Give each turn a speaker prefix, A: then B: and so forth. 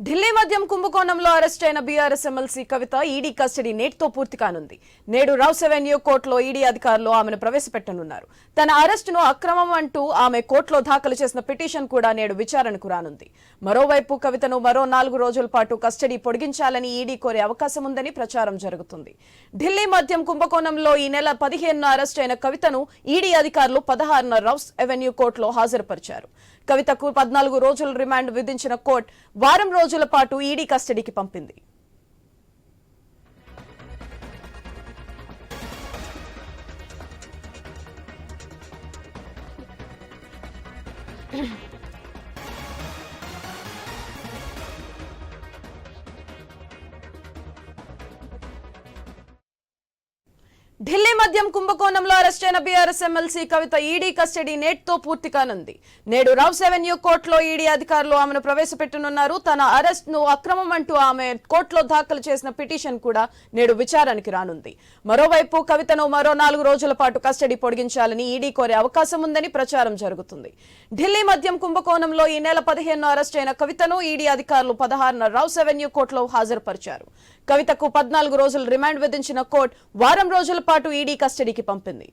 A: ఢిల్లీ మద్యం కుంభకోణంలో అరెస్ట్ అయిన బీఆర్ఎస్ ఎమ్మెల్సీ కవిత ఈడీ కస్టడీ నేటితో పూర్తి కానుంది. నేడు రౌస్ అవెన్యూ కోర్టులో ఈడీ అధికారులు ఆమెను ప్రవేశపెట్టనున్నారు. తన అరెస్టును అక్రమం అంటూ ఆమె కోర్టులో దాఖలు చేసిన పిటిషన్ కూడా నేడు విచారణకు రానుంది. మరోవైపు కవితను మరో 4 రోజుల పాటు కస్టడీ పొడిగించాలని ఈడీ కోరే అవకాశం ఉందని ప్రచారం జరుగుతుంది. ఢిల్లీ మద్యం కుంభకోణంలో ఈ నెల 15న అరెస్ట్ అయిన కవితను ఈడీ అధికారులు 16న రౌస్ అవెన్యూ కోర్టులో హాజరుపరిచారు. కవితకు 14 రోజుల రిమాండ్ విధించిన కోర్టు వారం రోజుల పాటు ఈడీ కస్టడీకి పంపింది. ఢిల్లీ మద్యం కుంభకోణంలో అరెస్ట్ అయిన బీఆర్ఎస్ ఎమ్మెల్సీ కవిత ఈడీ కస్టడీ నేటితో పూర్తి కానుంది. నేడు రౌస్ అవెన్యూ కోర్టులో ఈడీ అధికారులు ఆమెను ప్రవేశపెట్టనున్నారు. తన అరెస్ట్ ను అక్రమం అంటూ ఆమె కోర్టులో దాఖలు చేసిన పిటిషన్ కూడా నేడు విచారణకి రానుంది. మరోవైపు కవితను మరో 4 రోజుల పాటు కస్టడీ పొడిగించాలని ఈడీ కోరే అవకాశం ఉందని ప్రచారం జరుగుతుంది. ఢిల్లీ మద్యం కుంభకోణంలో ఈ నెల 15న అరెస్ట్ అయిన కవితను ఈడీ అధికారులు 16న రౌస్ అవెన్యూ కోర్టులో హాజరుపరిచారు. కవితకు 14 రోజుల రిమాండ్ విధించిన కోర్టు వారం రోజుల పాటు ఈడీ కస్టడీకి పంపింది.